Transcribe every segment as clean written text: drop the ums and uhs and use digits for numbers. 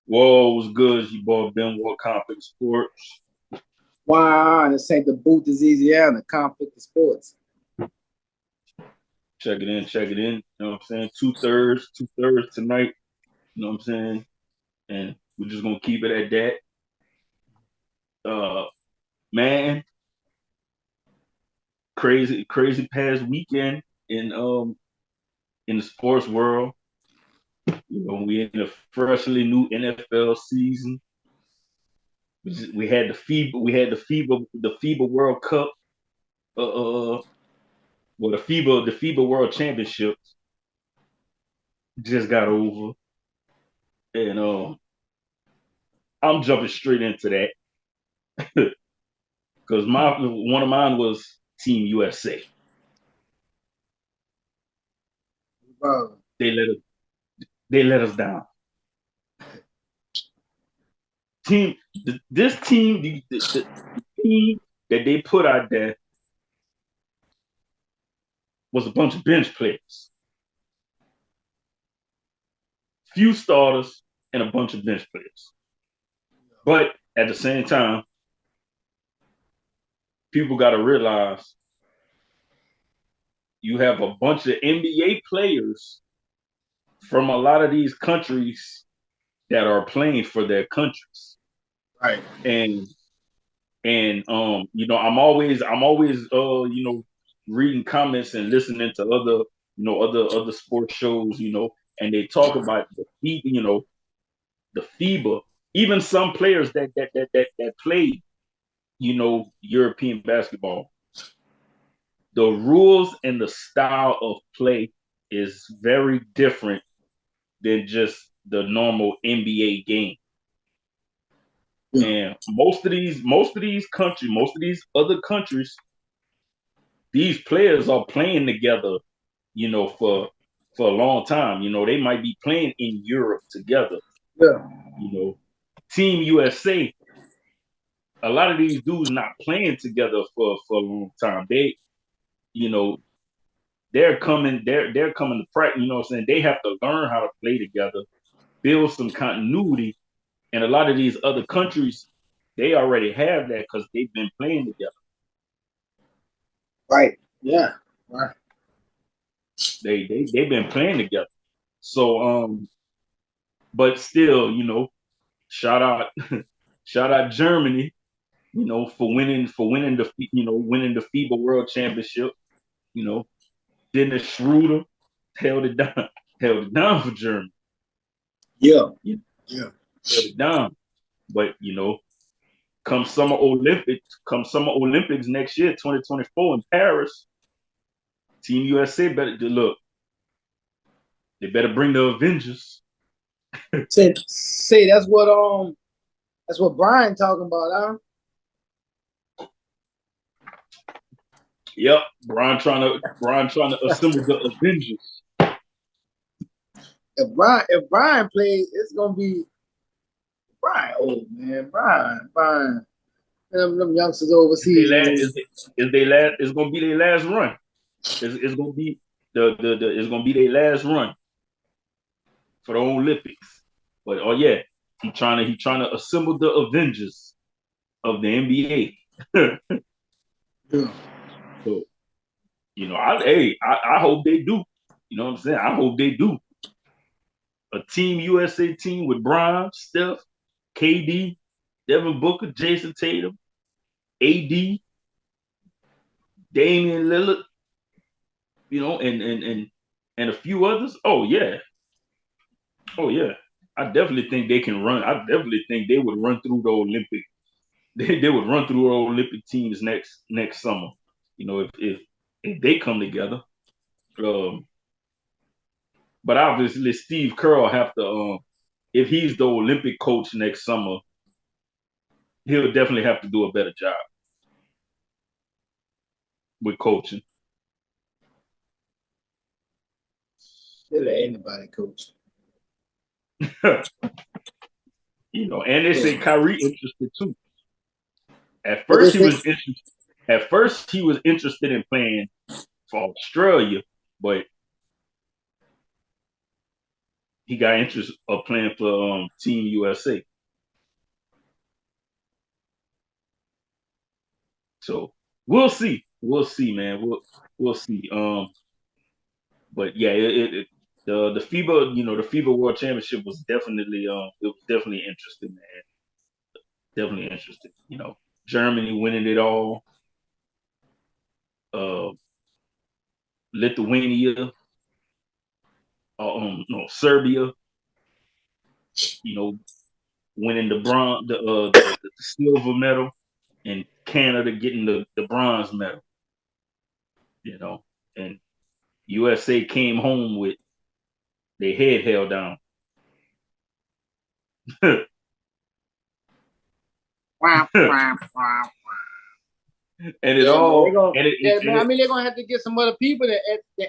Whoa, was good. It's your boy Benoit, Conflict Sports. Wow, this ain't the booth is Eazyana, conflict of sports. Check it in, check it in. You know what I'm saying? Two thirds tonight. You know what I'm saying? And we're just gonna keep it at that. Man, crazy past weekend in the sports world. We in a freshly new NFL season. We had the FIBA World Cup. Well, the FIBA World Championship just got over, and I'm jumping straight into that because my one of mine was Team USA. Bro, They let us they let us down. Team this team the team that they put out there was a bunch of bench players, few starters, and a bunch of bench players. But at the same time, people got to realize you have a bunch of NBA players from a lot of these countries that are playing for their countries. right. And I'm always reading comments and listening to other sports shows, and they talk about the FIBA, even some players that play, European basketball. The rules and the style of play is very different than just the normal NBA game. Yeah. And most of these other countries, these players are playing together, for a long time. They might be playing in Europe together. Yeah. You know, Team USA, a lot of these dudes not playing together for a long time. You know, they're coming to practice. You know what I'm saying? They have to learn how to play together, build some continuity. And a lot of these other countries, they already have that because they've been playing together. Right. Yeah. Right. They've been playing together. So but still, shout out shout out Germany, for winning the FIBA World Championship. You know, Dennis Schroeder held it down, held it down for Germany. Yeah. You know, Yeah. held it down. But come Summer Olympics next year, 2024 in Paris, Team USA better look. They better bring the Avengers. Say that's what Brian talking about, huh? Yep, Brian trying to assemble the Avengers. If Brian plays, it's gonna be Brian. Oh man, Brian. Them youngsters Is they overseas, last? man. Is they last? It's gonna be their last run. It's gonna be it's gonna be their last run for the Olympics. But oh yeah, he trying to assemble the Avengers of the NBA. Yeah. So I hope they do. You know what I'm saying? I hope they do. A Team USA team with Bron, Steph, KD, Devin Booker, Jason Tatum, AD, Damian Lillard, and a few others. Oh yeah. I definitely think they can run. I definitely think they would run through the Olympic. They would run through the Olympic teams next summer. If they come together. Um, but obviously Steve Kerr will have to. If he's the Olympic coach next summer, he'll definitely have to do a better job with coaching. They let anybody coach. And they say Yeah. Kyrie interested too. At But they first he say, was interested. At first he was interested in playing for Australia, but he got interest of playing for Team USA. So we'll see. We'll see, man. We'll see. But yeah, the FIBA, the FIBA World Championship was definitely it was definitely interesting, man. Definitely interesting. Germany winning it all. Uh, Lithuania, no, Serbia, winning the bronze, the silver medal, and Canada getting the bronze medal. And USA came home with their head held down. Wow, wow, wow. And it all, and man. I mean, they're gonna have to get some other people that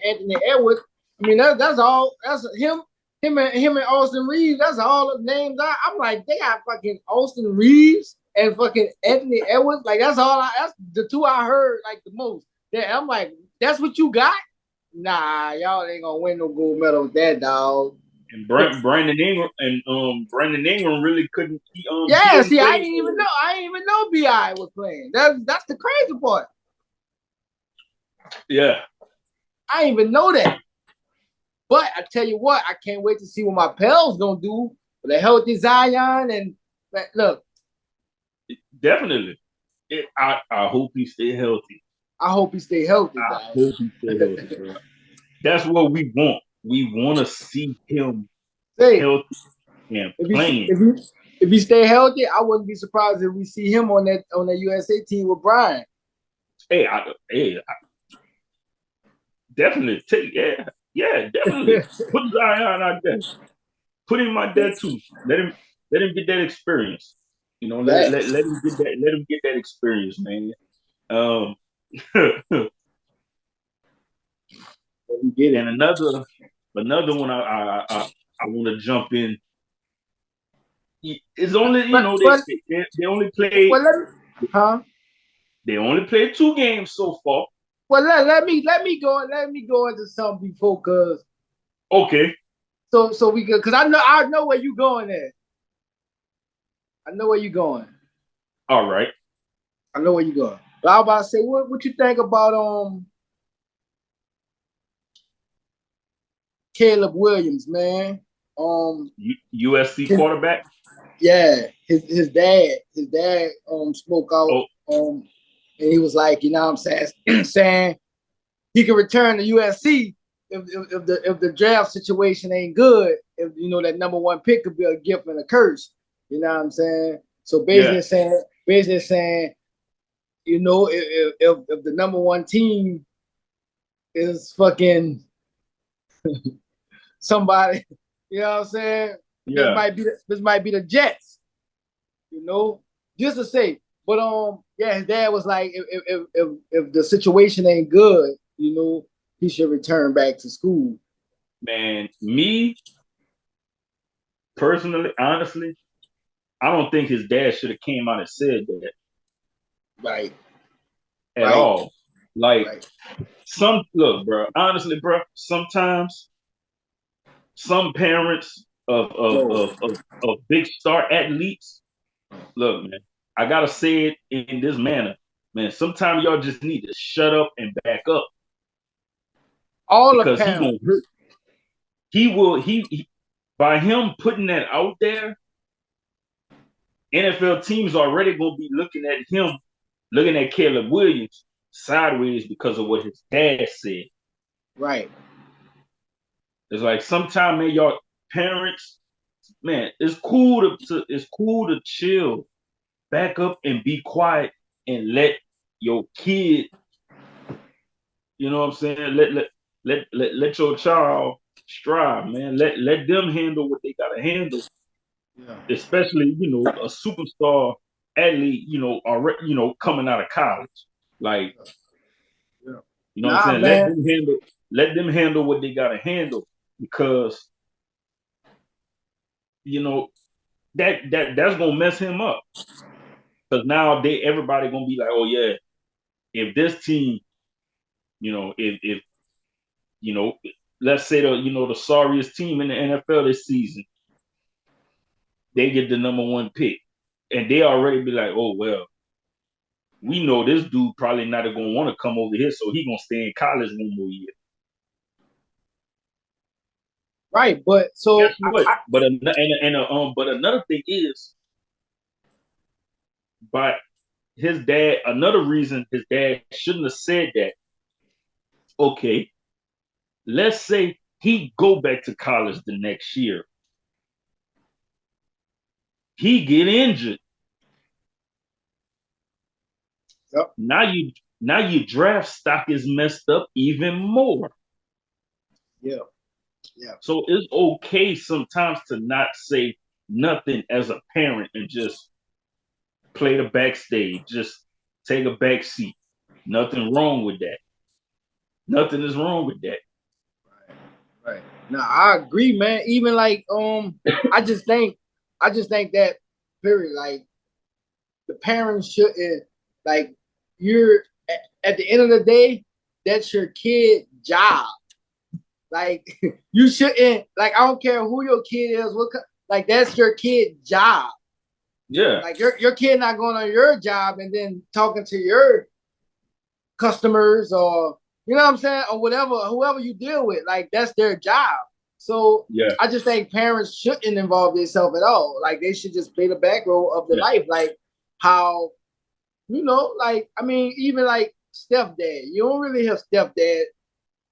Anthony Edwards. I mean, that's all. That's him and Austin Reeves. That's all the names are. I'm like, they got fucking Austin Reeves and fucking Anthony Edwards. Like that's the two I heard like the most. Yeah, I'm like, that's what you got? Nah, y'all ain't gonna win no gold medal with that, dog. And Brandon Ingram really couldn't. Yeah, see, I didn't even know Bi was playing. That's the crazy part. Yeah, I didn't even know that. But I tell you what, I can't wait to see what my pals gonna do with a healthy Zion. And look, definitely. I hope he stay healthy. I hope he stay healthy. I hope he stay healthy, bro. That's what we want. We want to see him healthy and playing. If he stay healthy, I wouldn't be surprised if we see him on that USA team with Brian. Hey, definitely. Yeah, definitely. Put Zion out there. Put him out there too. Let him get that experience. Let him get that experience, man. And another one I want to jump in. It's only they only played. They only played 2 games so far. Well, let me go into something before, cause okay. So we could, cause I know where you going at. I know where you going. All right. I know where you going. But I was about to say, what you think about Caleb Williams, man? USC quarterback. Yeah, his dad spoke out. And he was like, you know what I'm saying he can return to USC if the draft situation ain't good. If that number 1 pick could be a gift and a curse. You know what I'm saying? So basically saying, if the number 1 team is fucking somebody, you know what I'm saying? Yeah. This might be the Jets, just to say. But his dad was like, if the situation ain't good, he should return back to school. Man, me personally, honestly, I don't think his dad should have came out and said that. Right. At all. Like look, bro. Honestly, bro. Sometimes some parents of big star athletes, look, man. I gotta say it in this manner, man. Sometimes y'all just need to shut up and back up. Because he's gonna hurt. He by him putting that out there, NFL teams already gonna be looking at Caleb Williams sideways because of what his dad said. Right. It's like sometimes, man, y'all parents, man, it's cool to chill, back up and be quiet and let your kid, you know what I'm saying? Let your child strive, man. Let them handle what they gotta handle. Yeah. Especially, a superstar athlete, already, coming out of college. Like, what I'm saying? Let them handle what they gotta handle, because that's gonna mess him up. Because now everybody gonna be like, oh yeah, if this team, if let's say the sorriest team in the NFL this season, they get the number one pick, and they already be like, oh well, we know this dude probably not gonna want to come over here, so he gonna stay in college one more year. Right, but so Guess what? But another thing is, by his dad, another reason his dad shouldn't have said that. Okay, let's say he go back to college the next year, he get injured. yep. Now your draft stock is messed up even more. Yeah. Yeah. So it's okay sometimes to not say nothing as a parent and just play the backstage, just take a back seat. Nothing wrong with that. Nothing is wrong with that. Right. Now I agree, man. Even like I just think that period, like the parents shouldn't like you're at the end of the day, that's your kid job. Like you shouldn't like I don't care who your kid is, like that's your kid job. Yeah. Like your kid not going on your job and then talking to your customers or you know what I'm saying or whatever whoever you deal with. Like that's their job. So yeah. I just think parents shouldn't involve themselves at all. Like they should just play the back row of the life. Like how like I mean even like stepdad. You don't really hear stepdad.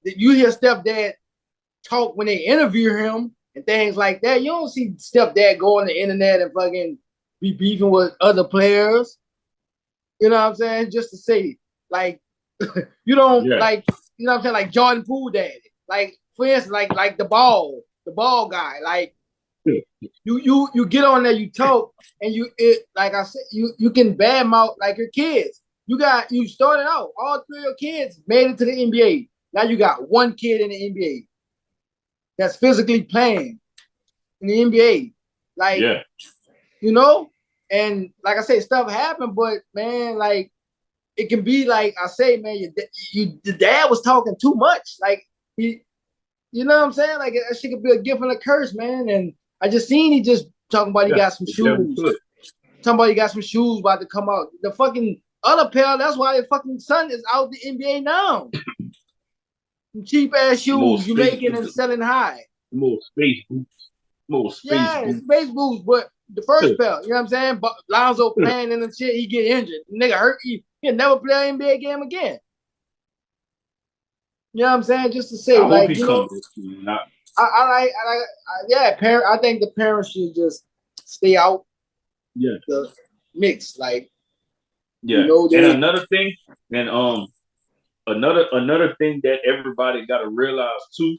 You hear stepdad talk when they interview him and things like that. You don't see stepdad go on the internet and fucking be beefing with other players. You know what I'm saying? Just to say, like, you don't like, you know what I'm saying? Like Jordan Poole daddy. Like, for instance, like the ball guy. Like, you get on there, you talk, and like I said, you can badmouth like your kids. You started out, all three of your kids made it to the NBA. Now you got one kid in the NBA that's physically playing in the NBA. Like, and like I say, stuff happened, but man, like it can be like I say, man, the dad was talking too much. Like you know what I'm saying? Like that shit could be a gift and a curse, man. And I just seen he just talking about he got some shoes. Talking about he got some shoes about to come out. The fucking other pair, that's why the fucking son is out the NBA now. Some cheap ass shoes you making and selling high. More space boots. Space boots, but the first pair, you know what I'm saying? But Lonzo playing in the shit, he get injured. Nigga hurt, he'll never play an NBA game again. You know what I'm saying? Just to say, like, you know, I think the parents should just stay out the mix. Like, and another thing, and another thing that everybody got to realize too,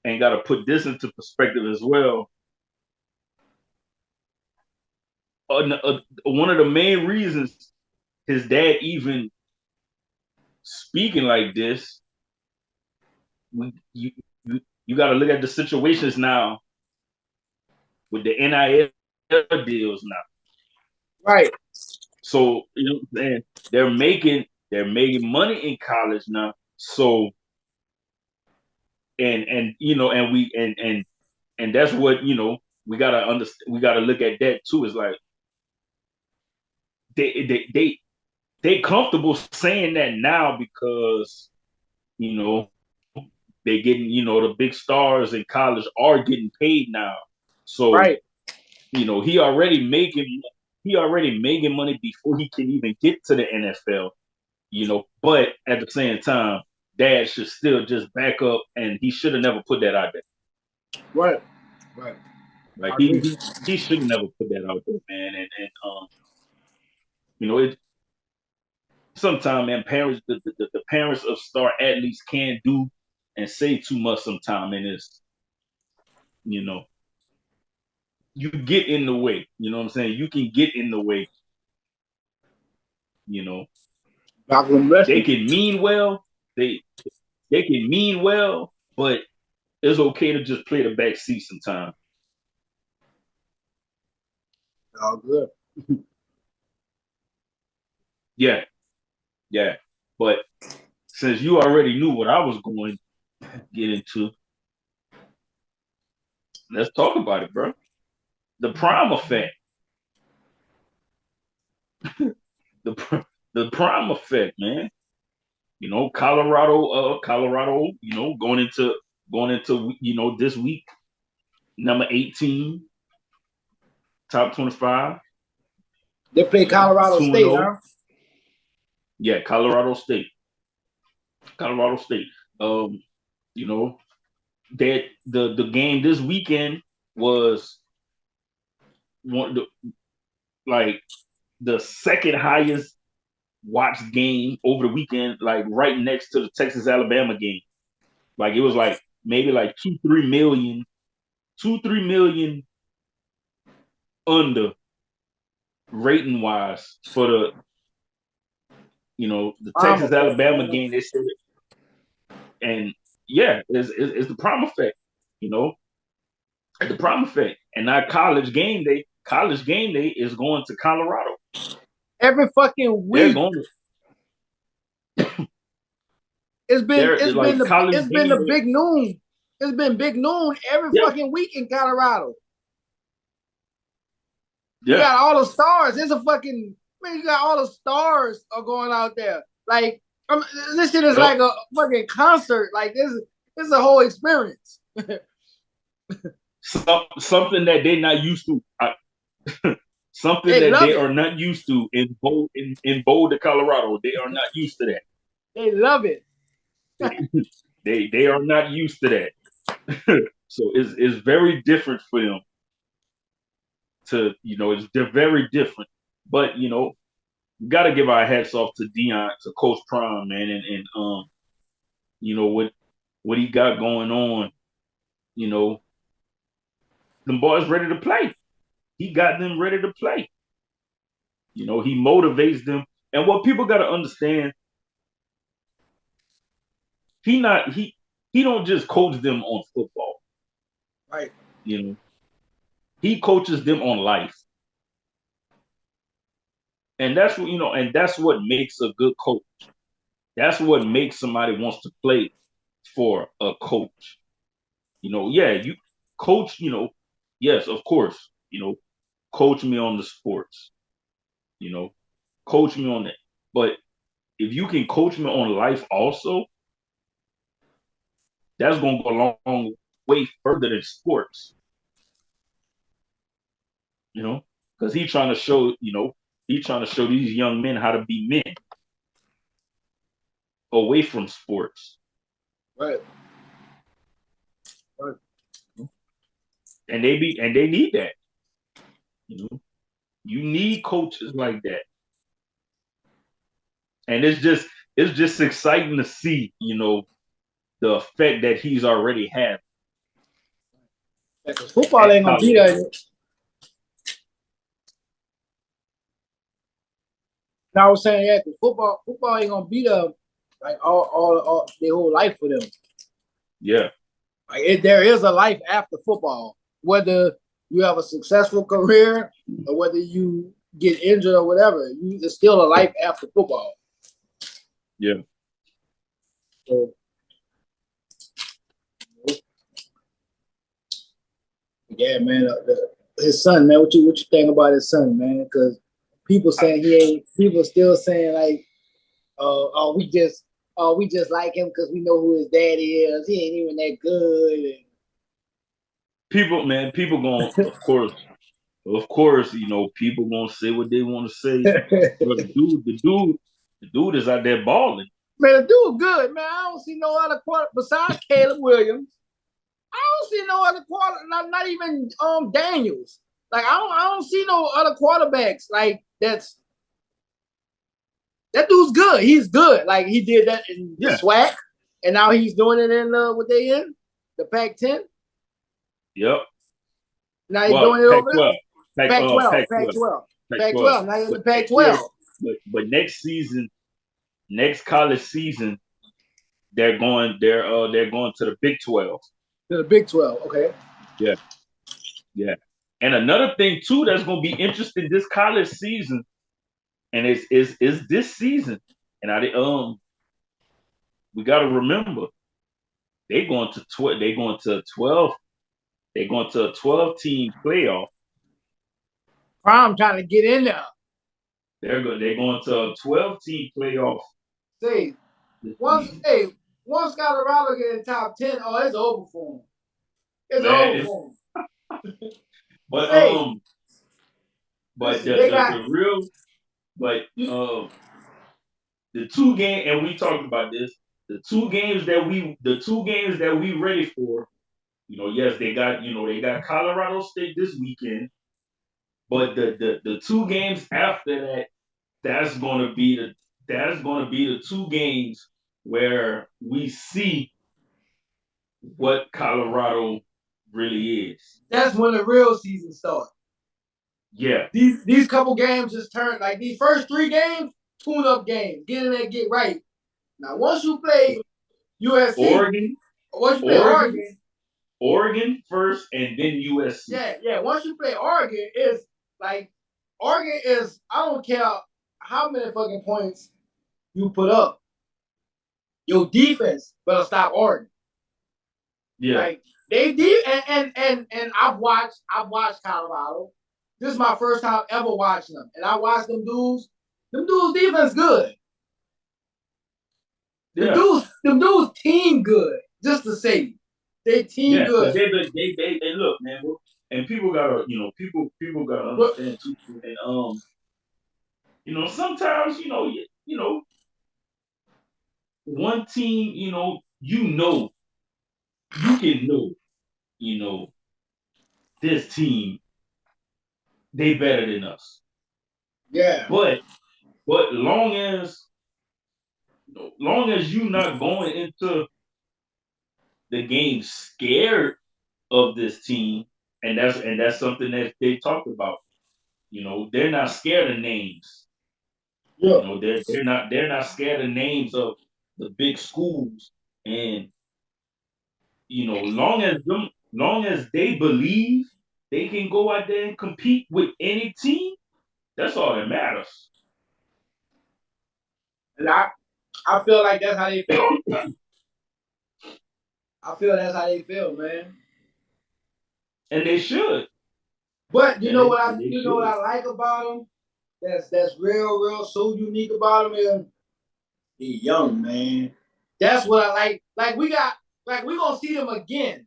and got to put this into perspective as well. One of the main reasons his dad even speaking like this, you got to look at the situations now with the NIL deals now. Right. So you know what I'm saying? They're making money in college now. So and you know, and we and that's what, you know, we gotta understand. We gotta look at that too. It's like they comfortable saying that now because, you know, they're getting, you know, the big stars in college are getting paid now. So you know, he already making money before he can even get to the NFL. You know, but at the same time, dad should still just back up, and he should have never put that out there. Right. Like he should never put that out there, man. And you know, it sometimes, man, the parents of star athletes can do and say too much sometimes, and it's, you know, you get in the way. You know what I'm saying? You can get in the way. You know, they can mean well. They can mean well, but it's okay to just play the back seat sometimes. All good. Yeah. But since you already knew what I was going to get into, Let's talk about it, bro. The prime effect. The prime effect, man. Colorado, going into this week, number 18, top 25. They play Colorado State, huh? Yeah, Colorado State. Colorado State. You know, that the game this weekend was like the second highest watched game over the weekend, like right next to the Texas Alabama game. Like it was like maybe like 3 million under rating wise for the Texas Alabama game. They said it. And yeah, it's the prime effect, the prime effect. And now college game day is going to Colorado. Every fucking week. They're going to it's been the big noon. It's been big noon every fucking week in Colorado. You got all the stars. There's you got all the stars are going out there. Like, this shit is like a fucking concert. Like, this is a whole experience. Something that they're not used to. Something that they are not used to in Boulder, Colorado. They are not used to that. They love it. They are not used to that. So it's very different for them. They're very different. But we got to give our hats off to Dion, to Coach Prime, man, and what he got going on. Them boys ready to play. He got them ready to play. He motivates them. And what people got to understand, he don't just coach them on football. Right. He coaches them on life. And that's what makes a good coach. That's what makes somebody wants to play for a coach. You coach, yes, of course, coach me on the sports, coach me on that. But if you can coach me on life also, that's going to go a long way further than sports. Because he's trying to show these young men how to be men away from sports. Right. And they need that. You need coaches like that. And it's just exciting to see, the effect that he's already had. Because football ain't gonna be there. Now I was saying, because football ain't gonna be there like all their whole life for them. Yeah. Like there is a life after football, whether you have a successful career or whether you get injured or whatever. There's still a life after football. Yeah. So, yeah, man. His son, man. What you think about his son, man? Because people saying people still saying like, we just like him because we know who his daddy is. He ain't even that good. And people going, of course, people gonna say what they want to say. But the dude is out there balling. Man, the dude good, man. I don't see no other quarter besides Caleb Williams. I don't see no other quarter, not even Daniels. Like I don't see no other quarterbacks like that dude's good. He's good. Like he did that in the SWAC, and now he's doing it in what they in the Pac-10. Yep. Now he's doing it over there. Pac-12. Pac-12. Now he's in the Pac-12. But next college season, they're going to the Big 12. To the Big 12. Okay. Yeah. Yeah. And another thing too that's going to be interesting this college season, and is this season, and we got to remember they're going to 12 They're going to a 12-team playoff. Prime trying to get in there. They're going to a 12-team playoff. See, once Colorado get in top 10, oh, it's over for them. It's Man, over for them. but Hey, but listen, they got the real, but the two game, and we talked about this. The two games that we ready for. Yes, they got Colorado State this weekend, but the two games after that, that's gonna be the two games where we see what Colorado really is. That's when the real season starts. Yeah. These couple games just turn like these first 3 games, tune up games. Get in there, get right. Now once you play USC, once you play Oregon first and then USC. Yeah. Once you play Oregon, it's like Oregon is I don't care how many fucking points you put up. Your defense better stop Oregon. Yeah. Like they did and I've watched Colorado. This is my first time ever watching them. And I watched them dudes. Them dudes defense good. Yeah. Them dudes team good. Just to say. They team good. They look, man, and people gotta understand too. And sometimes one team, you can know, this team, they better than us. Yeah. But long as you're not going into the game scared of this team, and that's something that they talked about. They're not scared of names. Yeah. They're not scared of names of the big schools, and long as they believe they can go out there and compete with any team, that's all that matters. And I feel like that's how they feel. I feel that's how they feel, man. And they should. But you know what I like about them? That's real so unique about them is he's young, man. That's what I like. Like we gonna see them again.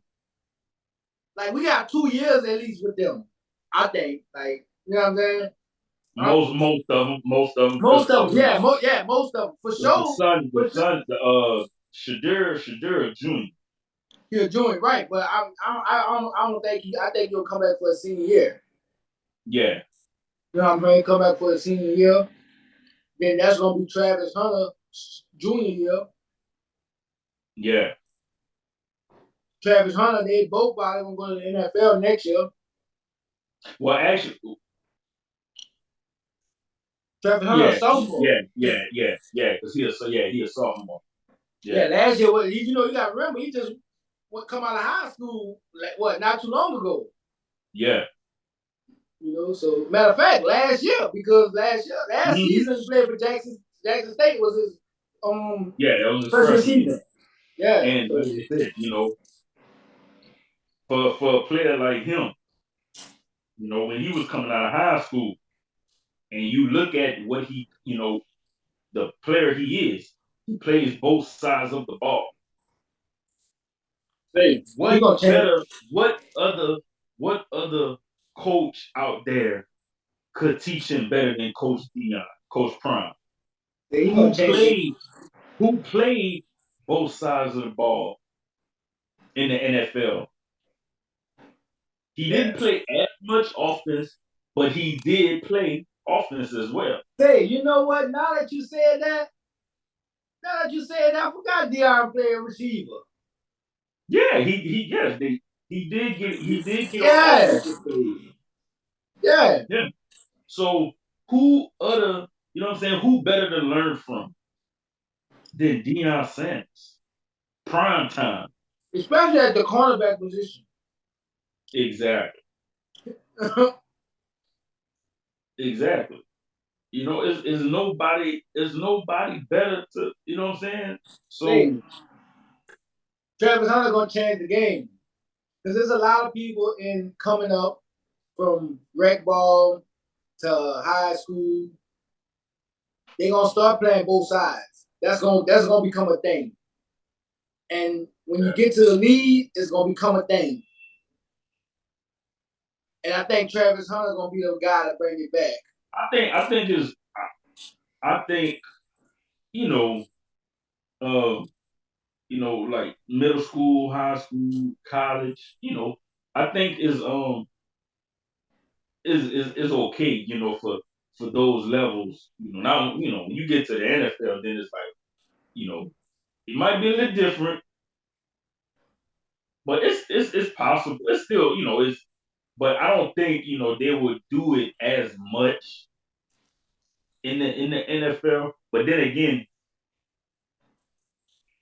Like we got 2 years at least with them. I think. Like, you know what I'm saying? Most of them. Most of them, yeah, most of them for sure. The son, Shadur Jr. He'll join, right? But I don't think I think he'll come back for a senior year. Yeah. You know what I'm saying? Come back for a senior year. Then that's gonna be Travis Hunter junior year. Yeah. Travis Hunter, they both probably gonna go to the NFL next year. Well, actually, Travis Hunter, a sophomore. Yeah. Because he a sophomore. Yeah, last year, you got to remember, he just come out of high school, not too long ago. Yeah. So matter of fact, last season he played for Jackson State was his that was his freshman season. Yeah. And like I said, for a player like him, when he was coming out of high school, and you look at what the player he is, he plays both sides of the ball. Hey, what other coach out there could teach him better than Coach Benoit, Coach Prime? Who played both sides of the ball in the NFL? He didn't play as much offense, but he did play offense as well. Hey, you know what? Now that you said that, I forgot Deion played receiver. Yeah, he did get Yeah. Yeah. So who who better to learn from than Deion Sanders? Prime time. Especially at the cornerback position. Exactly. Exactly. Is nobody better to, you know what I'm saying? So Travis Hunter gonna change the game. Because there's a lot of people in coming up from rec ball to high school. They're gonna start playing both sides. That's gonna become a thing. And when you get to the league, it's gonna become a thing. And I think Travis Hunter's gonna be the guy to bring it back. I think you know, like middle school, high school, college. I think is okay. For those levels. Now when you get to the NFL, then it's like it might be a little different, but it's possible. It's still it's. But I don't think they would do it as much in the NFL. But then again,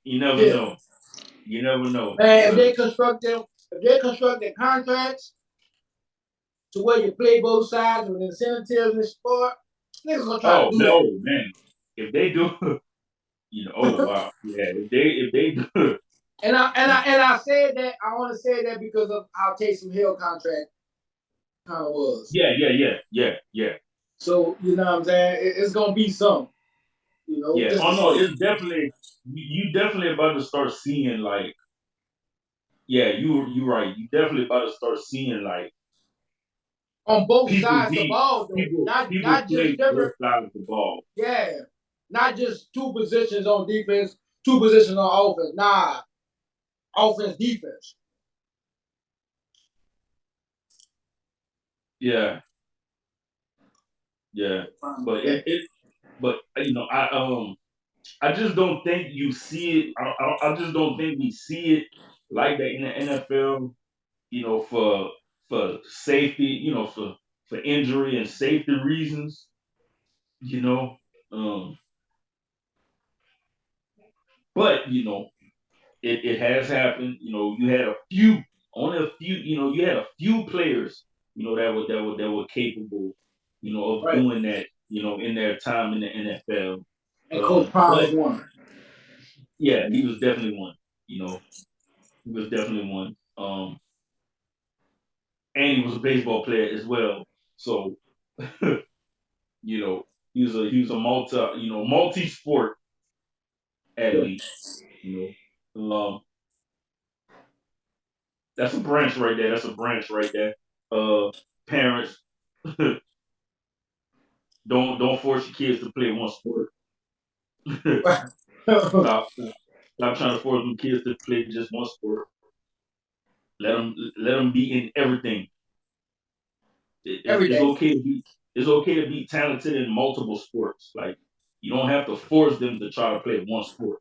you never Yeah. know. You never know. Man, if they construct their contracts to where you play both sides with incentives in the sport, niggas gonna try to Oh do no, that. man! If they do, oh wow, yeah. If they do, And I said that I want to say that because of how Taysom Hill contract kind of was. yeah. So you know what I'm saying? It's gonna be some, Yeah. just to Oh no, see. it's definitely you definitely about to start seeing like you right. You definitely about to start seeing like On both people sides of the be ball though. people Not just play both different, sides of the ball. yeah. Not just two positions on defense, two positions on offense. Nah, offense, defense. Yeah, yeah. But but I just don't think you see it. I just don't think we see it like that in the NFL. For safety. For injury and safety reasons. You know, um, but it has happened. You had only a few. You had a few players. That were capable. Of Right. doing that. In their time in the NFL. And Coach Prime But was one. yeah, he was definitely one. He was definitely one. And he was a baseball player as well. So, he was a multi-sport Yeah. athlete. You that's a branch right there. That's a branch right there. Parents, don't force your kids to play one sport. Stop trying to force them kids to play just one sport. Let them be in everything. Every It's day. okay to be talented in multiple sports. Like you don't have to force them to try to play one sport.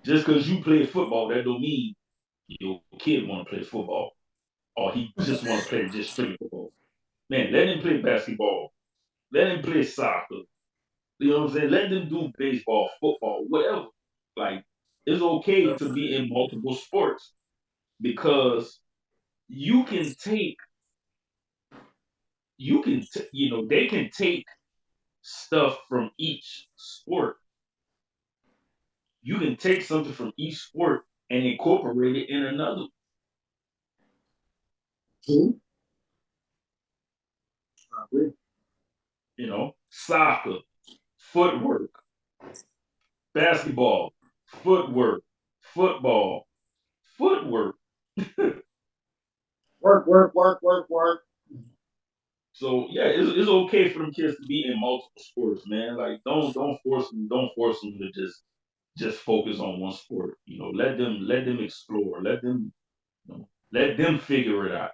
Just because you play football, that don't mean your kid want to play football or he just want to play just straight football. Man, let him play basketball. Let him play soccer. You know what I'm saying? Let them do baseball, football, whatever. Like it's okay to be in multiple sports because you can take they can take stuff from each sport. You can take something from each sport and incorporate it in another. True. Soccer, footwork, basketball, footwork, football, footwork. Work. So yeah, it's okay for them kids to be in multiple sports, man. Like don't force them to just focus on one sport. Let them explore. Let them figure it out.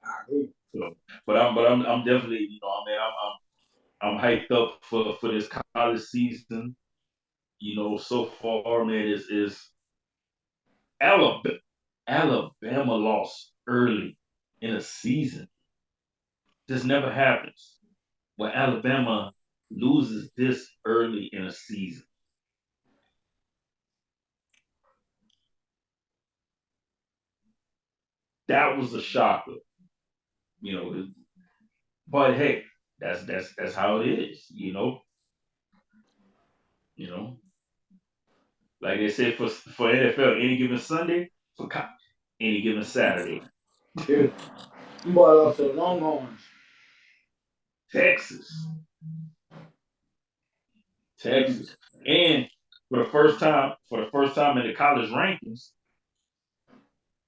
I agree. So, but I'm definitely I'm hyped up for this college season. So far, man, is Alabama. Alabama lost early in a season. This never happens when Alabama loses this early in a season. That was a shocker, you know. But hey, that's how it is. You know. Like they said for NFL, any given Sunday, any given Saturday. Dude, you bought also Longhorns. Texas. Texas. And for the first time in the college rankings,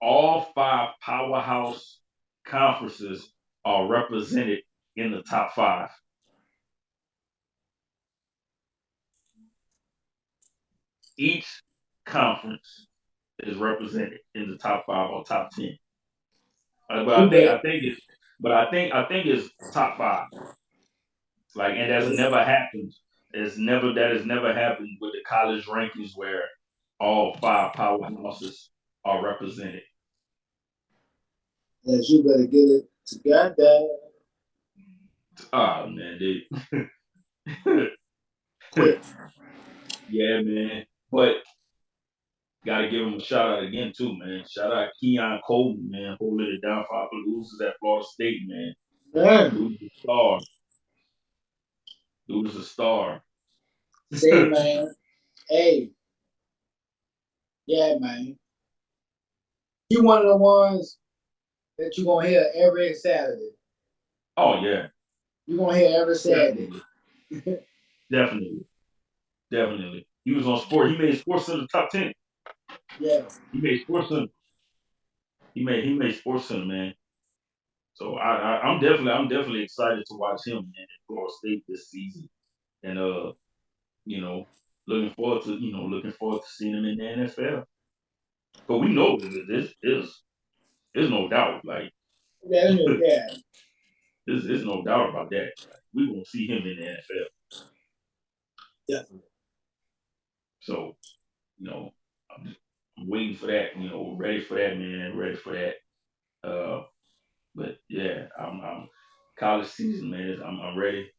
all 5 powerhouse conferences are represented in the top 5. Each conference is represented in the top 5 or top 10. But You better, I think it's top 5. Like, and that's never happened. That has never happened with the college rankings where all 5 powerhouses are represented. yes, you better get it together. Oh man, dude. Quick. Yeah, man. But gotta give him a shout out again too, man. Shout out Keon Coleman, man, holding it down for Appaloosas at Florida State, man. Man. Dude's a star. Dude's a star. Say, man. Hey. Yeah, man. You one of the ones that you're going to hear every Saturday. Oh yeah. You're going to hear every Saturday. Definitely. Definitely. He was on sport. He made Sports in the top 10. Yeah. He made Sports Center. He made Sports Center, man. So I'm definitely excited to watch him, man, at Florida State this season. And you know, looking forward to seeing him in the NFL. But we know this is there's no doubt. Like Yeah, yeah. there's no doubt about that. Like, we gonna see him in the NFL. Definitely. So, I'm waiting for that, ready for that, man, ready for that. But yeah, I'm college season, man. I'm ready.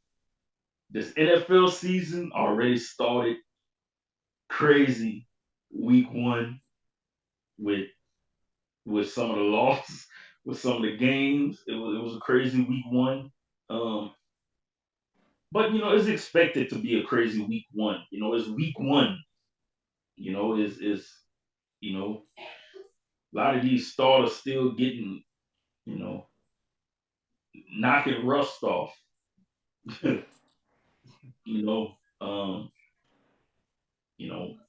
This NFL season already started crazy week 1 with some of the losses, with some of the games. It was a crazy week 1. Um, but it's expected to be a crazy week 1. It's week 1. Is a lot of these starters still getting you know knocking rust off. you know, um,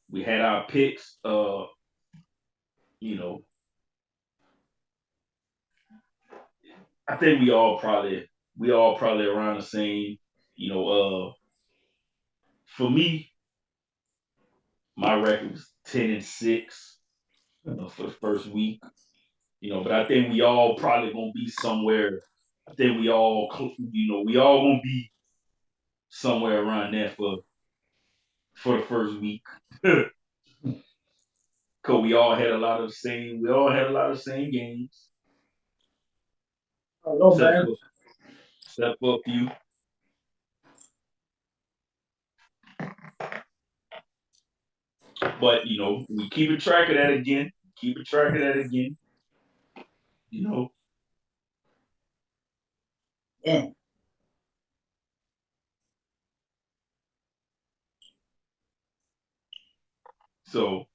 we had our picks. You know, I think we all probably around the same. For me, my record was 10-6. For the first week. But I think we all probably gonna be somewhere. I think we all gonna be somewhere around there for the first week. Cause we all had a lot of the same games. Oh, no, Except man. for except for a few. But we keeping track of that again. Keeping track of that again. You know. Yeah. So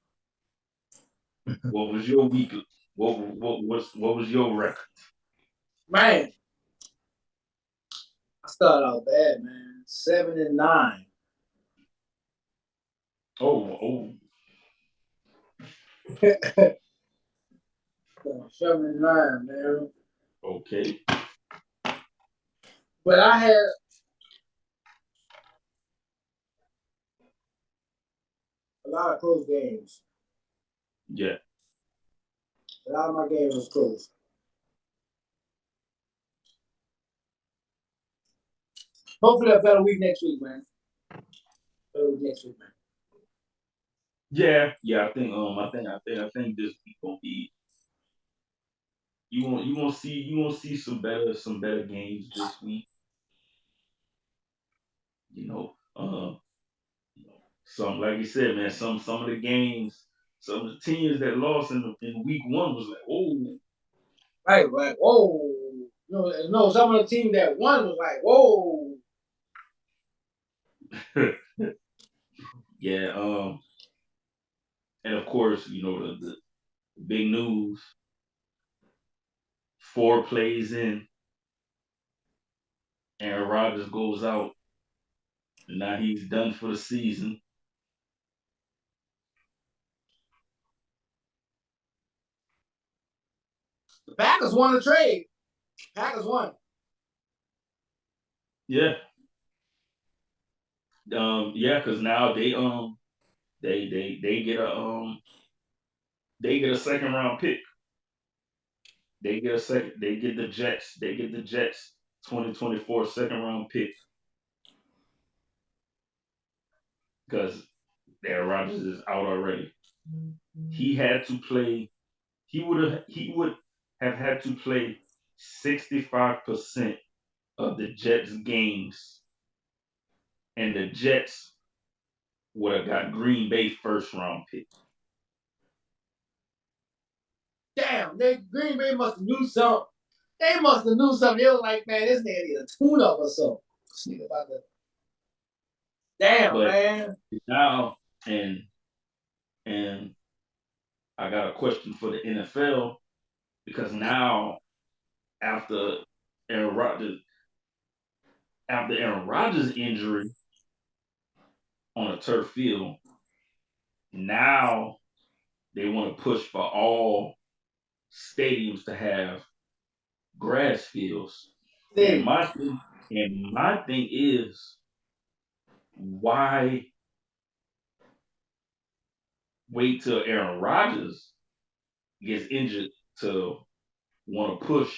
what was your week? What was your record? Man, I started out bad, man. 7-9. Oh. 7-9, man. Okay. But I had a lot of close games. Yeah. A lot of my games was close. Hopefully a better week next week, man. Better week next week, man. Yeah. I think this week gonna be. You gonna see some better games this week. You know, uh, some like you said, man. Some of the games, some of the teams that lost in week 1 was like, oh, Right. Whoa. No, some of the team that won was like, whoa. yeah. And of course, the big news: 4 plays in, Aaron Rodgers goes out, and now he's done for the season. The Packers won the trade. Packers won. Yeah. Yeah, because now they get a second round pick. They get a second. They get the Jets. They get the Jets 2024 second round pick because Aaron Rodgers is out already. He had to play. He would have had to play 65% of the Jets games, and the Jets would have got Green Bay first round pick. Damn, Green Bay must have knew something. They must have knew something. They was like, man, this nigga need a tune up or something. Sneak about that. Damn, But man. now, and I got a question for the NFL because now after Aaron Rodgers injury on a turf field, now they want to push for all stadiums to have grass fields. And Hey, my thing is, why wait till Aaron Rodgers gets injured to want to push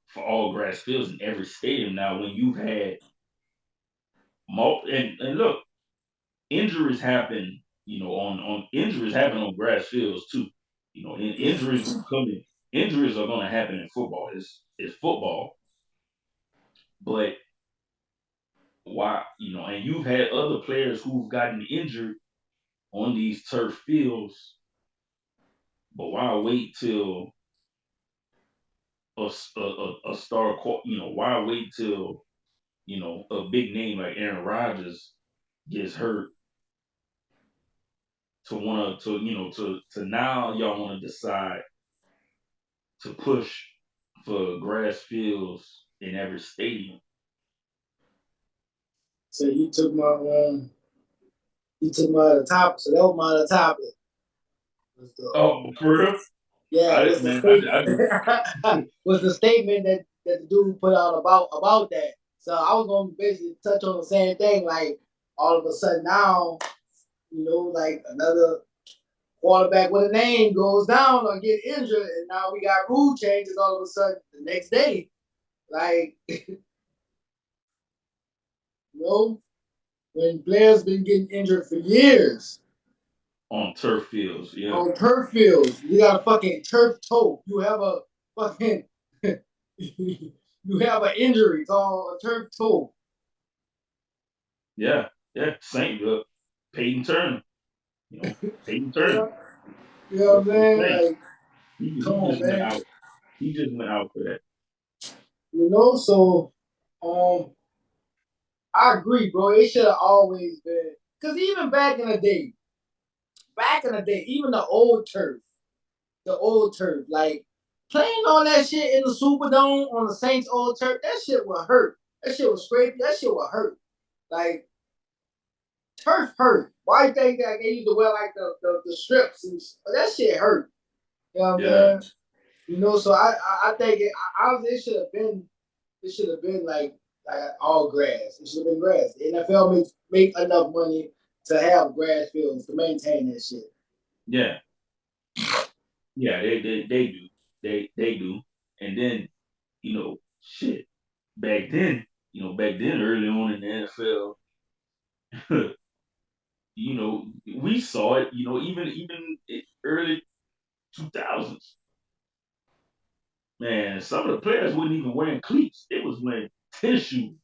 for all grass fields in every stadium now when you've had and look, injuries happen, on injuries happen on grass fields too. Injuries are gonna happen in football. It's football. But why, and you've had other players who've gotten injured on these turf fields, but why wait till a star, why wait till, a big name like Aaron Rodgers gets hurt to want to now y'all want to decide to push for grass fields in every stadium. so you took my other topic. So that was my other topic. Oh, for real? Yeah, I was the man, statement I do. was the statement that the dude put out about that. So I was gonna basically touch on the same thing. Like all of a sudden now, like another quarterback with a name goes down or get injured, and now we got rule changes all of a sudden the next day. Like, when players been getting injured for years On turf fields, yeah, on turf fields, you got a fucking turf toe. You have a fucking you have an injury called a turf toe. yeah, yeah. Saint Peyton Turner, Peyton Yeah, Turner you know what for I'm the saying? Saints. Like, come He on, just went man. out. He just went out for that. So I agree, bro. It should have always been because even back in the day, even the old turf, like playing on that shit in the Superdome on the Saints old turf, that shit would hurt. That shit was scrapey. That shit would hurt. Like turf hurt. Why you think that they used to wear like the strips and that shit hurt? You know what Yeah, I'm saying? So I think honestly it should have been like all grass. It should have been grass. The NFL make enough money to have grass fields to maintain that shit. yeah, yeah. They do. They do. And then shit. Back then, early on in the NFL, we saw it. Even early 2000s. Man, some of the players wasn't even wearing cleats. They was wearing tennis shoes.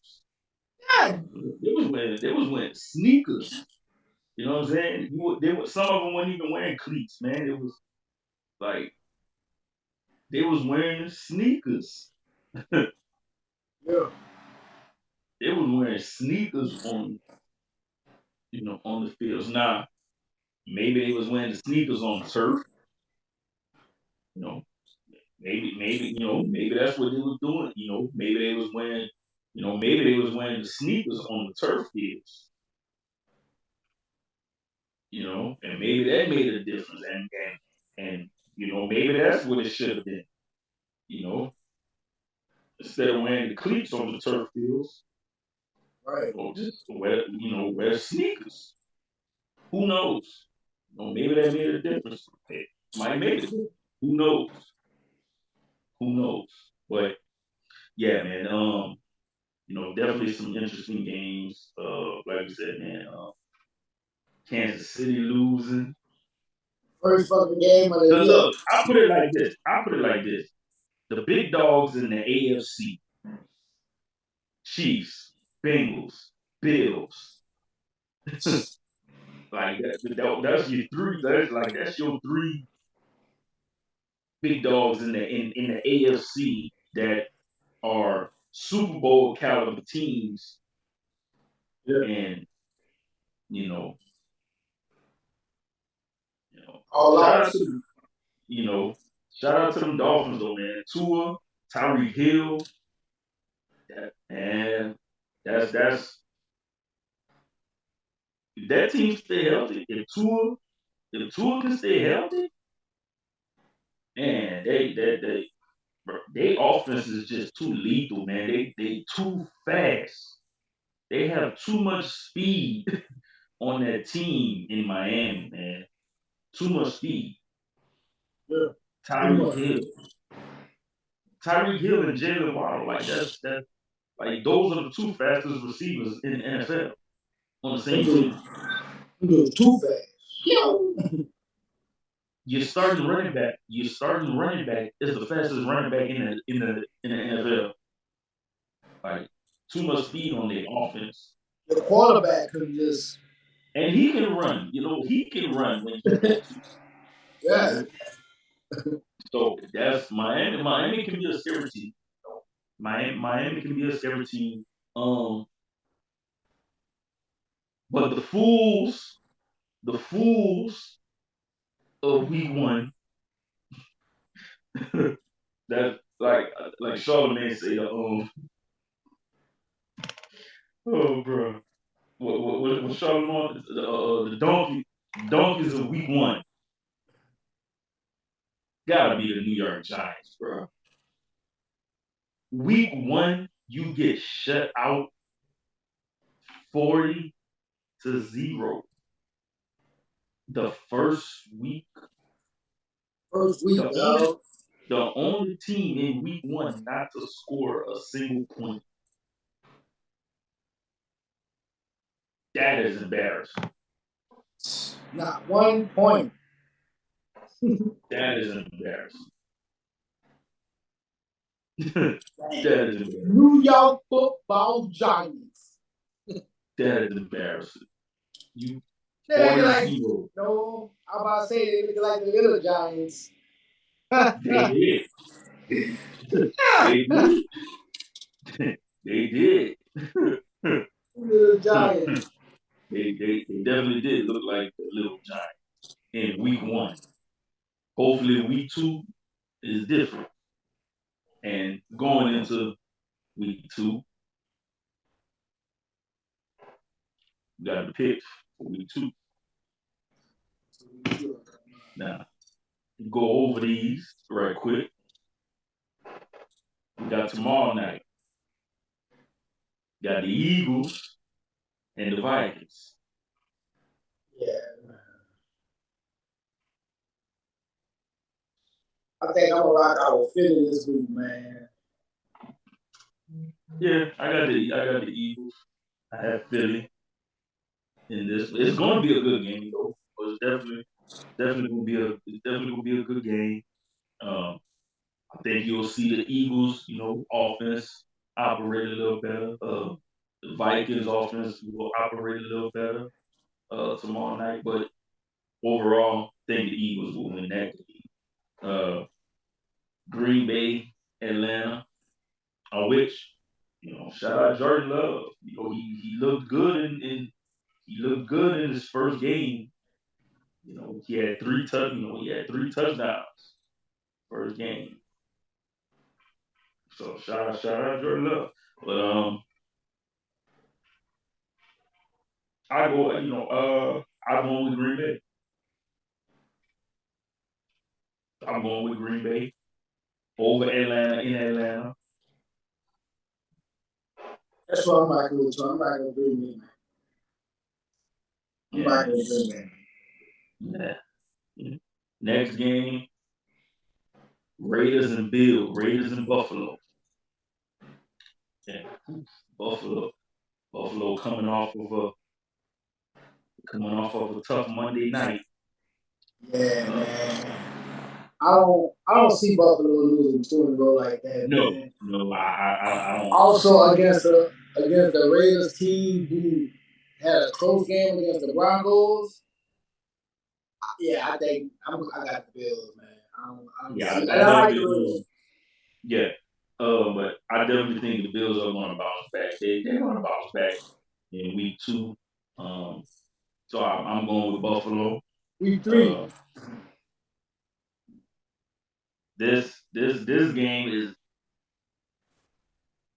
Yeah, They was wearing sneakers. You know what I'm saying? Some of them weren't even wearing cleats, man. It was like they was wearing sneakers. yeah. They was wearing sneakers on the fields. Now, Maybe they was wearing the sneakers on the turf. You know, maybe that's what they was doing. Maybe they was wearing, maybe they was wearing the sneakers on the turf fields. And maybe that made a difference. And maybe that's what it should have been. You know, instead of wearing the cleats on the turf fields, Right. or just wear sneakers. Who knows? Maybe that made a difference. It might make a difference. Who knows? Who knows? But yeah, man. Definitely some interesting games. Like you said, man. Kansas City losing. First fucking game of the year. Look, I put it like this. The big dogs in the AFC: Chiefs, Bengals, Bills. Like that's your three. That's your three big dogs in the AFC that are Super Bowl caliber teams. Yeah. And you know, All shout out. out to shout out to them Dolphins though, man. Tua, Tyreek Hill, and that's if that team stay healthy. If Tua can stay healthy, man, they offense is just too lethal, man. They too fast. They have too much speed on that team in Miami, man. Too much speed. Yeah. Tyreek Hill. Tyreek Hill and Jalen Waddle, like that's like those are the two fastest receivers in the NFL on the same team. Too fast. Yo. Your starting running back is the fastest running back in the NFL. Like too much speed on their offense. The quarterback can just and he can run. He can run when he wants to. Yeah. So that's Miami. Miami can be a scary team. Miami can be a scary team. But the fools of week one, that like Charlamagne said, oh bro, what Charlamagne, the donkeys of week one, gotta be the New York Giants, bro. Week one, you get shut out 40-0. The first week, the only team in week one not to score a single point. That is embarrassing. Not 1 point. That is embarrassing. That is embarrassing. New York Football Giants. That is embarrassing. You like, no, I'm about to say they look like the little Giants. They did. They did. They did. Little Giants. They definitely did look like the little Giants in week one. Hopefully week two is different. And going into week two, we got the picks for week two. Now, go over these right quick. We got tomorrow night. Got the Eagles and the Vikings. Yeah. I think I'm gonna rock out with Philly this week, man. Yeah, I got the Eagles. I have Philly in this. It's going to be a good game though. It's definitely gonna be a good game. I think you'll see the Eagles, offense operate a little better. The Vikings offense will operate a little better tomorrow night, but overall, I think the Eagles will win that game. Green Bay, Atlanta, which shout out Jordan Love. He looked good in his first game He had he had 3 touchdowns first game. So shout out Jordan Love. But I go, I'm going with Green Bay. I'm going with Green Bay over Atlanta in Atlanta. That's what I'm rocking with. I'm rocking with Green Bay, man. I'm rocking with Green Bay. Yeah. Next game, Raiders and Bills. Raiders and Buffalo. Yeah. Buffalo coming off of a tough Monday night. Yeah, man. I don't see Buffalo losing 2 in a row like that. No, man. no, I don't. Also against the Raiders team who had a close game against the Broncos. Yeah, I think I got the Bills, man. I like the Raiders. Yeah, but I definitely think the Bills are going to bounce back. They're going to bounce back in week 2. So I'm going with Buffalo. Week 3. This game is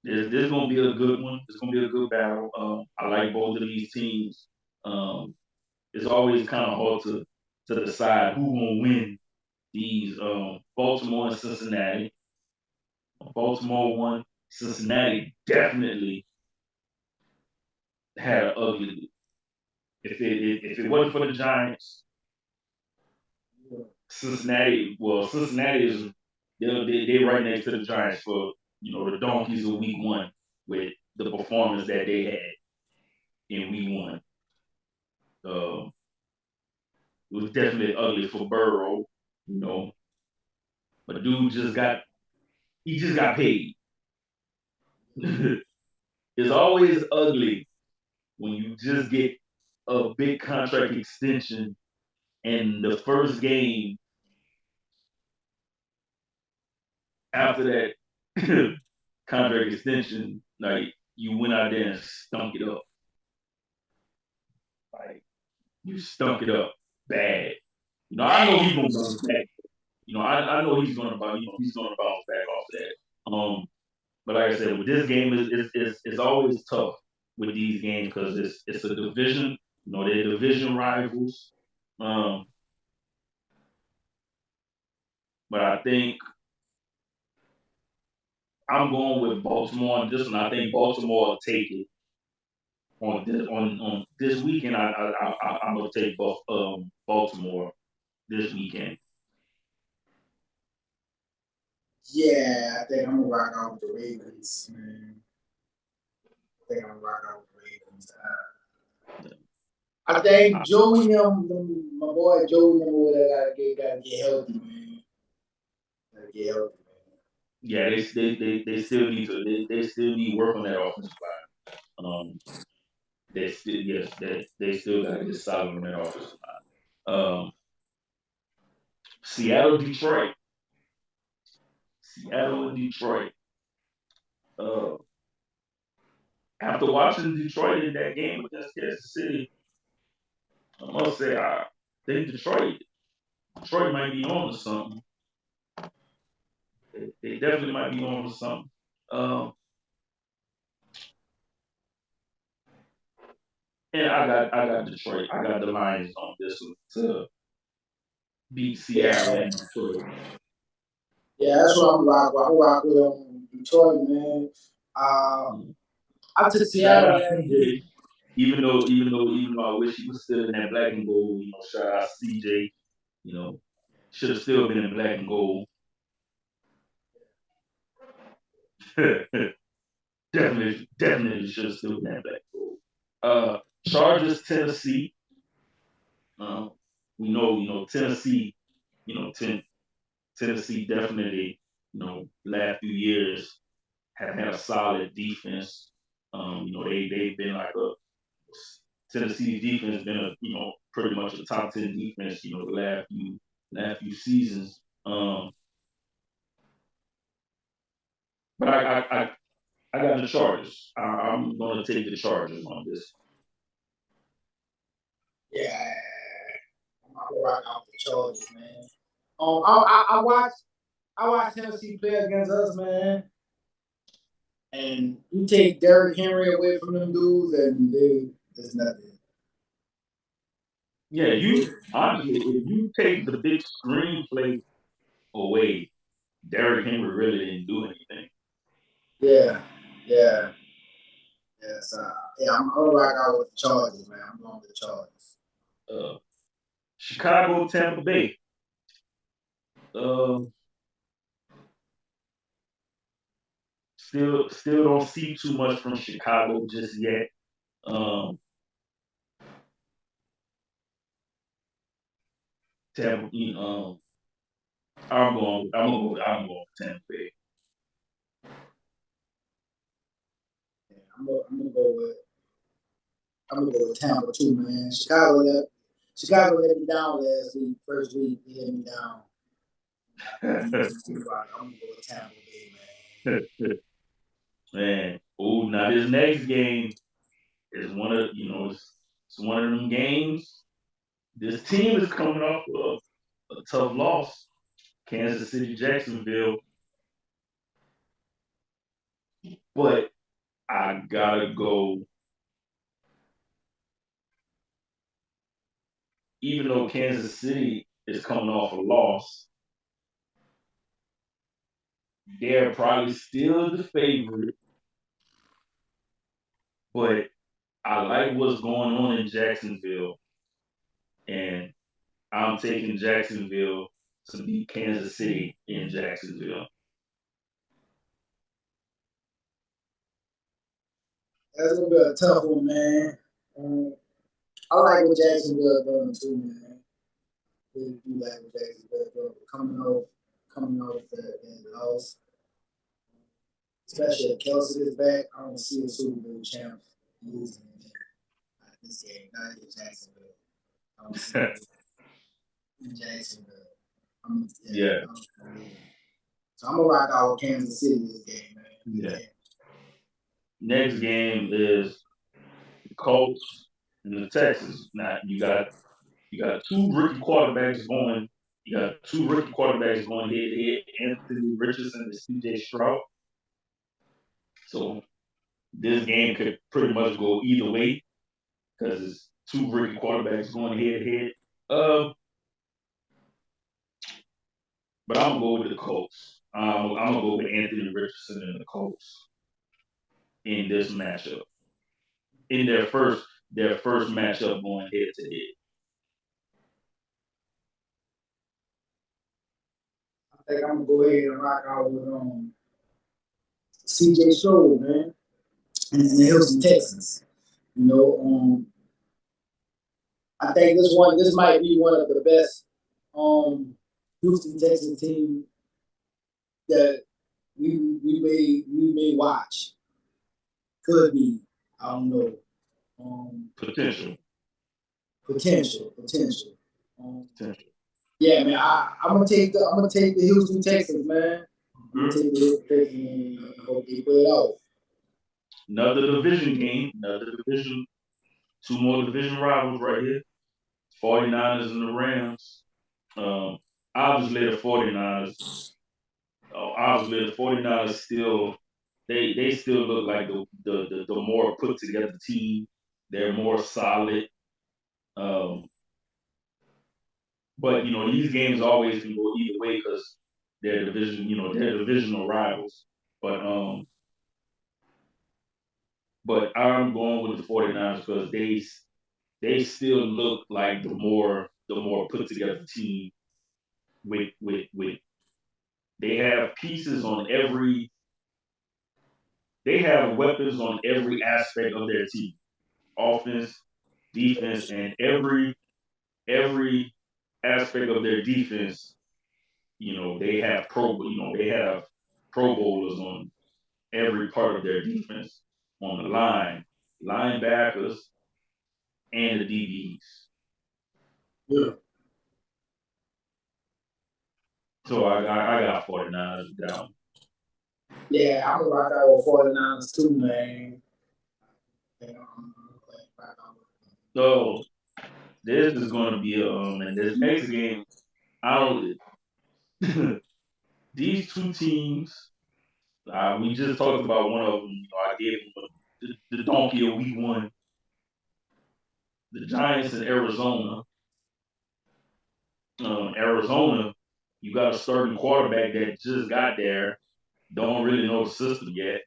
this going to be a good one. It's going to be a good battle. I like both of these teams. It's always kind of hard to decide who will win these Baltimore and Cincinnati. Baltimore won. Cincinnati definitely had an ugly. If it wasn't for the Giants, Cincinnati is they right next to the Giants for the Donkeys of week 1 with the performance that they had in week 1. It was definitely ugly for Burrow, but dude just got paid. It's always ugly when you just get a big contract extension and the first game after that contract extension, like you went out there and stunk it up. Like you stunk it up bad. I know he's gonna bounce back. I know he's gonna he's gonna bounce back off that. But like I said, with this game it's always tough with these games because it's a division. They're division rivals. But I think I'm going with Baltimore on this one. I think Baltimore will take it on this weekend. I'm gonna take Baltimore this weekend. Yeah, I think I'm gonna rock out with the Ravens, man. I think I'm gonna rock out with the Ravens. I think Joey, my boy Joey, gotta get healthy, man. Gotta get healthy, man. Yeah, they still need to they still need work on that offensive line. They still got to get solid on that offensive line. Seattle, Detroit. Seattle and Detroit. After watching Detroit in that game against Kansas City, I must say I think Detroit might be on to something. They definitely might be on to something. And I got Detroit. I got the Lions on this one to beat Seattle and Detroit. Yeah, that's what I'm rock with. I'm rock with Detroit, man. I took Seattle. Even though I wish he was still in that black and gold, shout out CJ, should have still been in black and gold. definitely should have still been in black and gold. Chargers, Tennessee. We know Tennessee, Tennessee definitely, last few years have had a solid defense. They've been like Tennessee's defense been pretty much a top 10 defense, the last few seasons. But I got the Chargers. I'm going to take the Chargers on this. Yeah, rock out the Chargers, man. I watched Tennessee play against us, man. And you take Derrick Henry away from them dudes, and there's nothing. Yeah, you honestly, if you take the big screenplay away, Derrick Henry really didn't do anything. Yeah. Yes, I'm gonna rock out with the Chargers, man. I'm going with the Chargers. Chicago, Tampa Bay. Still don't see too much from Chicago just yet. Tampa, I'm going with Tampa Bay. Yeah, I'm gonna go with Tampa too, man. Chicago let me down last week. First week, he let me down. I'm gonna go with Tampa Bay, man. Man, now this next game is one of it's one of them games. This team is coming off a tough loss. Kansas City, Jacksonville. But I gotta go. Even though Kansas City is coming off a loss, they're probably still the favorite. But I like what's going on in Jacksonville. And I'm taking Jacksonville to beat Kansas City in Jacksonville. That's gonna be a tough one, man. I like what Jacksonville doing too, man. Really do like what Jacksonville doing. Coming off that loss. Especially if Kelsey is back, I don't see a Super Bowl champ losing this game, not in Jacksonville. I don't see it in Jacksonville. Yeah. So I'm gonna rock out with Kansas City this game, man. Yeah. Next game is the Colts and the Texans. Now you got two rookie quarterbacks going. You got two rookie quarterbacks going head to head. Anthony Richardson and C.J. Stroud. So this game could pretty much go either way because it's two rookie quarterbacks going head to head. But I'm gonna go with the Colts. I'm gonna go with Anthony Richardson and the Colts in this matchup. In their first matchup going head to head. I think I'm gonna go ahead and rock out with C.J. Stroud, man, and the Houston Texans. You know, I think this might be one of the best Houston Texans team that we may watch. Could be, I don't know. Potential. Yeah, man. I'm gonna take the Houston Texans, man. I'm gonna take the Houston Texans and hope they play it off. Another division game, two more division rivals right here. 49ers and the Rams. Obviously the 49ers still they still look like the more put together team. They're more solid. But these games always can go either way because they're divisional rivals. But I'm going with the 49ers because they still look like the more put together team with they have pieces on every they have weapons on every aspect of their team. Offense, defense, and every aspect of their defense, they have pro bowlers on every part of their defense, on the line, linebackers, and the DBs. Yeah. So I got 49ers down. Yeah, I'm gonna rock out with 49ers too, man. So this is going to be and this next game, I don't. These two teams, we just talked about one of them. I gave them the donkey of week one. The Giants in Arizona. Arizona, you got a starting quarterback that just got there. Don't really know the system yet.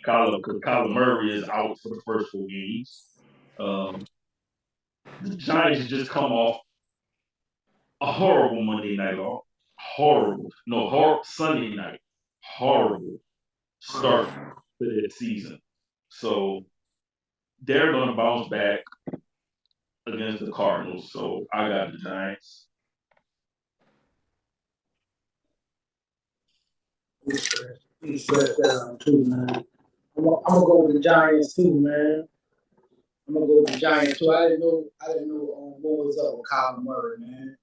Kyler Murray is out for the first 4 games. The Giants just come off a horrible Monday night off. Horrible. No, Sunday night. Horrible start to the season. So they're going to bounce back against the Cardinals. So I got the Giants. He's down too, man. I'm gonna go with the Giants too, man. I'm gonna go with the Giants too. I didn't know what was up with Kyler Murray, man.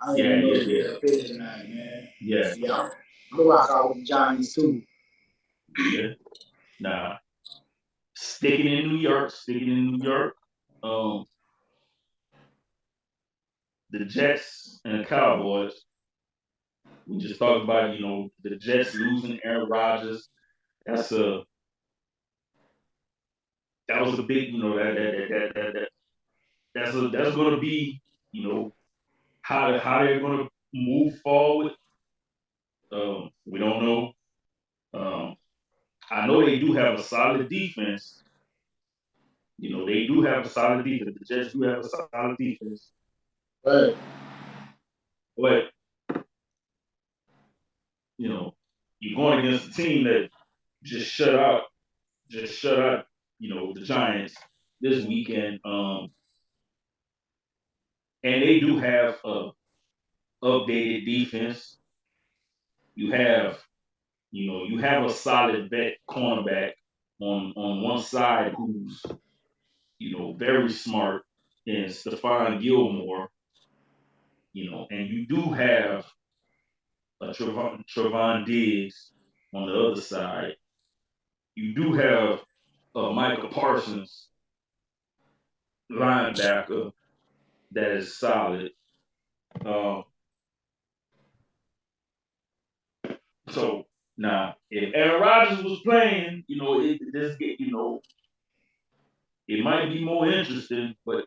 I didn't know he was fit tonight, man. Yeah. I'm gonna rock out with the Giants too. Yeah. Nah. Sticking in New York. The Jets and the Cowboys. We just talked about, the Jets losing Aaron Rodgers. That was a big, that's going to be, how they're going to move forward. We don't know. I know they do have a solid defense. They do have a solid defense. The Jets do have a solid defense. Right. But you're going against a team that just shut out, the Giants this weekend. And they do have a updated defense. You have a solid vet cornerback on one side who's very smart in Stephon Gilmore. And you do have a Trevon Diggs on the other side. You do have a Micah Parsons linebacker that is solid. So now, if Aaron Rodgers was playing, it might be more interesting. But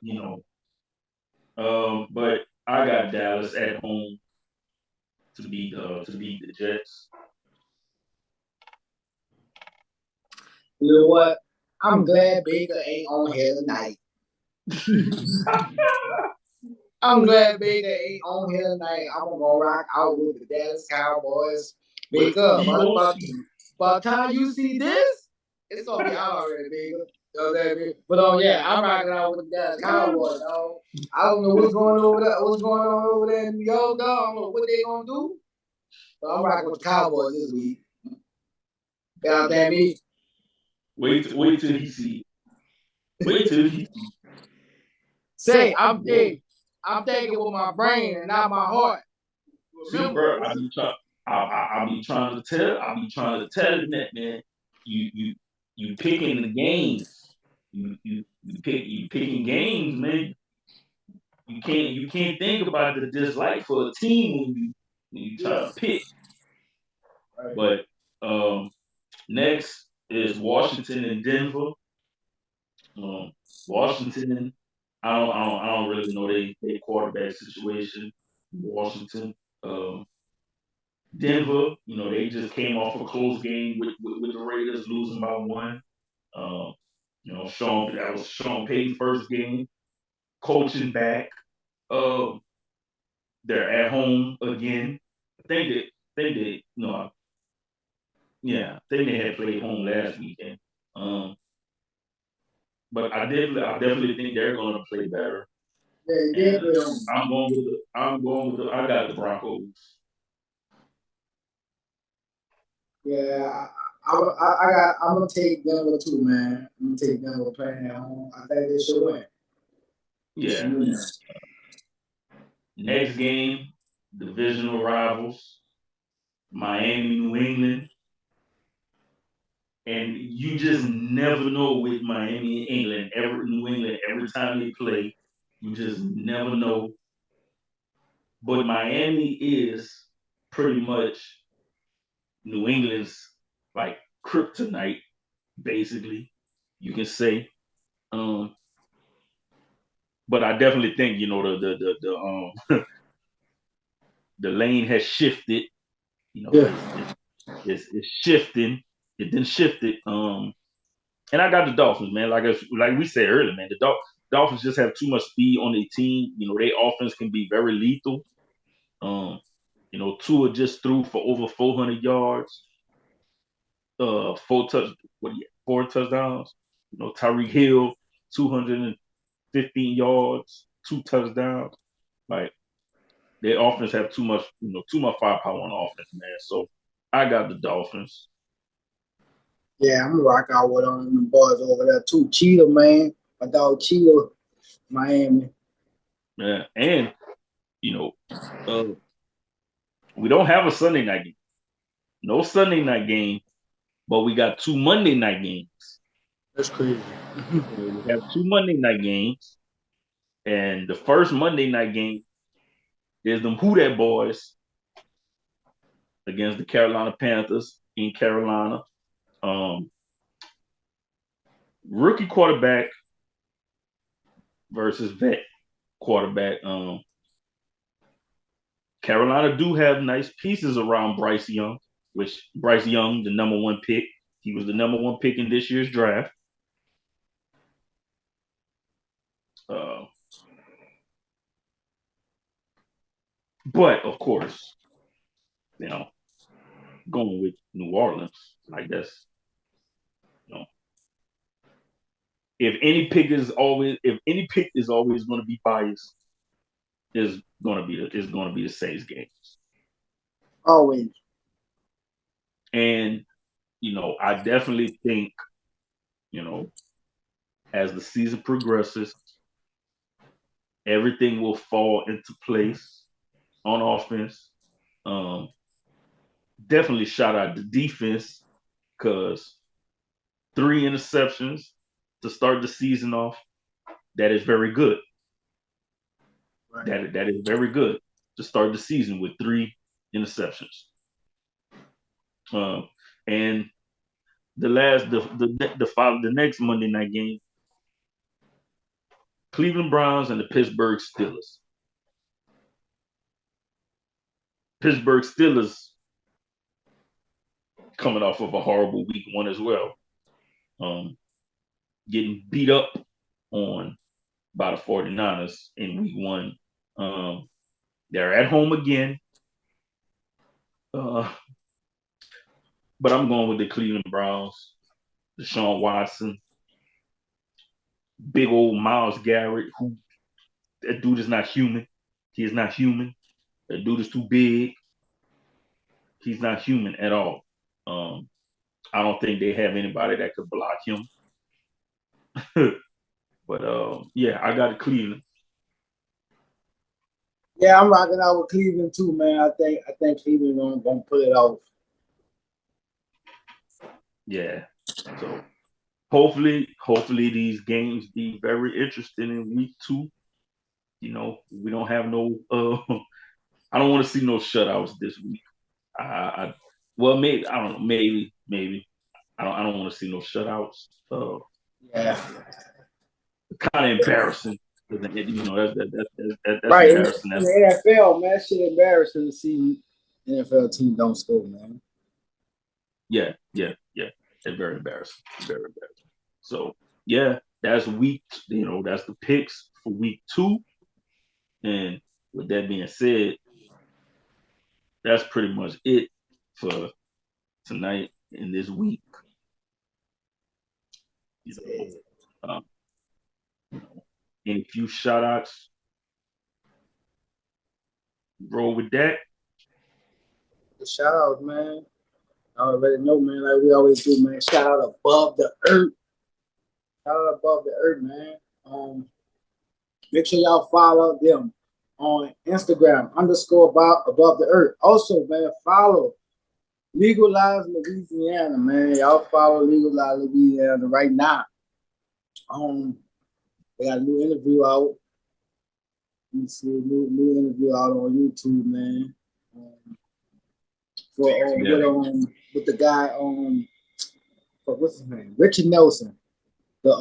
but I got Dallas at home to beat the Jets. You know what? I'm glad Baker ain't on here tonight. I'm glad Baker ain't on here tonight. I'm gonna go rock out with the Dallas Cowboys. Baker, by the time you see this, it's gonna be out already, Baker. But yeah, I'm rocking out with the Dallas Cowboys, dog. I don't know what's going on over there in New York, dog. I don't know what they gonna do. But I'm rocking with the Cowboys this week. God damn me. Wait till he see. Wait till he say. I'm thinking with my brain and not my heart. See, bro, I be trying to tell him that, man. You picking the games. You picking games, man. You can't think about the dislike for a team when you try to pick. Right. But next is Washington and Denver. Washington, I don't really know their quarterback situation. Washington, Denver, they just came off a close game with the Raiders losing by 1. That was Sean Payton's first game coaching back. They're at home again. I think they had played home last weekend. But I definitely think they're going to play better. Yeah, I'm going with I got the Broncos. Yeah, I'm gonna take Denver too, man. I'm gonna take Denver playing at home. I think they should win. Yeah. Next game, divisional rivals, Miami, New England. And you just never know with Miami and England, New England, every time they play, you just never know. But Miami is pretty much New England's like kryptonite, basically, you can say. But I definitely think the lane has shifted. It's shifting. It then shifted. And I got the Dolphins, man. Like we said earlier, man. The Dolphins just have too much speed on their team. Their offense can be very lethal. Tua just threw for over 400 yards. Four touchdowns. Tyreek Hill, 215 yards, 2 touchdowns. Like their offense have too much firepower on offense, man. So I got the Dolphins. Yeah, I'm gonna rock out with them boys over there too. Cheetah, man. My dog Cheetah, Miami. Yeah, and we don't have a Sunday night game. No Sunday night game, but we got 2 Monday night games. That's crazy. We have 2 Monday night games, and the first Monday night game is them Who Dat boys against the Carolina Panthers in Carolina. Rookie quarterback versus vet quarterback. Carolina do have nice pieces around Bryce Young, which Bryce Young, the number 1 pick. He was the number 1 pick in this year's draft. But of course, going with New Orleans, like that's, if any pick is always going to be biased, is going to be the Saints games. Always. And I definitely think, as the season progresses, everything will fall into place on offense. Definitely shout out the defense, because 3 interceptions to start the season off, that is very good. Right. That is very good to start the season with 3 interceptions. And the next Monday night game, Cleveland Browns and the Pittsburgh Steelers. Pittsburgh Steelers coming off of a horrible week 1 as well. Getting beat up on by the 49ers in week 1. They're at home again. But I'm going with the Cleveland Browns. Deshaun Watson. Big old Myles Garrett, who that dude is not human. He is not human. That dude is too big. He's not human at all. I don't think they have anybody that could block him. But yeah, I got Cleveland. Yeah, I'm rocking out with Cleveland too, man. I think Cleveland gonna pull it off. Yeah. So hopefully these games be very interesting in week 2. We don't have no I don't want to see no shutouts this week. Maybe I don't know. Maybe I don't want to see no shutouts. Yeah. Kind of embarrassing. That's right. Embarrassing. In the NFL, man, shit embarrassing to see NFL team don't score, man. Yeah. It's very embarrassing. Very embarrassing. So yeah, that's that's the picks for week 2. And with that being said, that's pretty much it for tonight in this week. Any few shout outs? Roll with that. The shout out, man. I already know, man, like we always do, man. Shout out Above the Earth. Shout out Above the Earth, man. Make sure y'all follow them on Instagram _above the earth. Also, man, follow Legalize Louisiana, man. Y'all follow Legalize Louisiana right now. They got a new interview out. You see a new interview out on YouTube, man. With the guy what's his name? Richard Nelson, the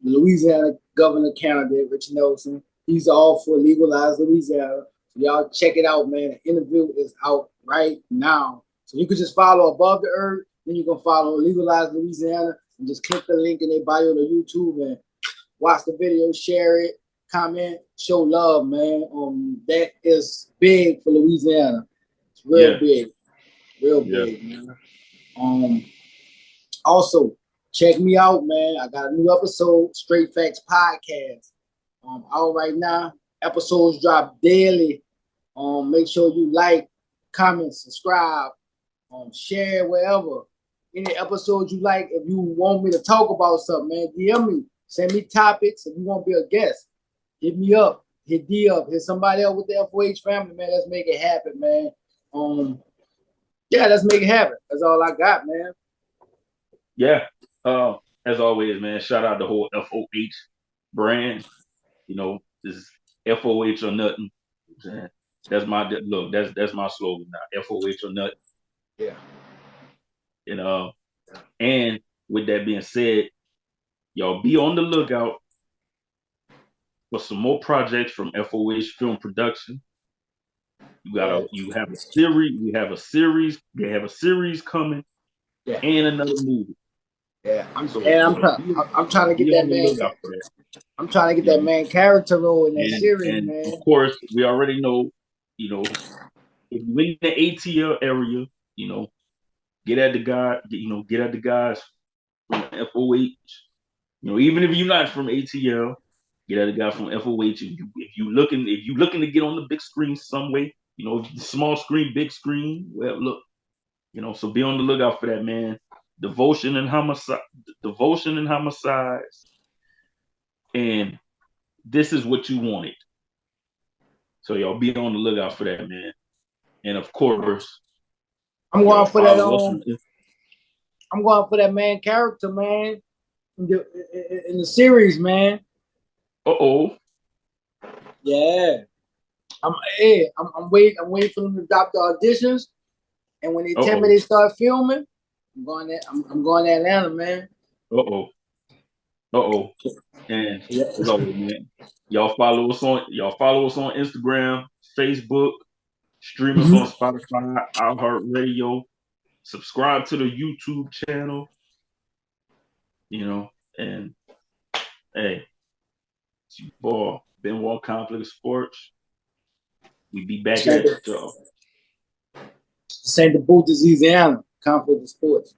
Louisiana governor candidate, Richard Nelson. He's all for Legalize Louisiana. So y'all check it out, man. The interview is out right now. So you can just follow Above the Earth, then you can follow Legalize Louisiana, and just click the link in their bio to YouTube and watch the video, share it, comment, show love, man. That is big for Louisiana. It's real big. Real big, man. Also, check me out, man. I got a new episode, Straight Facts Podcast. Out right now. Episodes drop daily. Make sure you like, comment, subscribe, share wherever. Any episodes you like. If you want me to talk about something, man, DM me. Send me topics. If you want to be a guest, hit me up. Hit D up. Hit somebody else with the FOH family, man. Let's make it happen, man. Yeah, let's make it happen. That's all I got, man. Yeah. As always, man, shout out the whole FOH brand. You know, this is FOH or nothing. That's my look. That's my slogan now. FOH or nothing. Yeah. And with that being said, y'all be on the lookout for some more projects from FOH Film Production. You have a series. We have a series. They have a series coming, and another movie. Yeah, I'm trying to get that man. I'm trying to get that main character role in that series, man. Of course, we already know. You know, if you're in the ATL area, you know, get at the guys from FOH. You know, even if you're not from ATL, get at the guy from FOH. If you looking to get on the big screen some way, you know, small screen, big screen. Well, look, you know, so be on the lookout for that, man. Devotion and homicides, and this is what you wanted. So y'all be on the lookout for that, man. And of course, I'm going for that. I'm going for that main character, man, in the series, man. Yeah. I'm waiting for them to drop the auditions, and when they tell me they start filming, I'm going to Atlanta, man. And as always, man, y'all follow us on Instagram, Facebook, stream us on Spotify, iHeartRadio, subscribe to the YouTube channel, you know, and hey, it's your boy, Benoit Complex Sports. We be back at it, y'all. St. the booth is Eazyana, Complex Sports.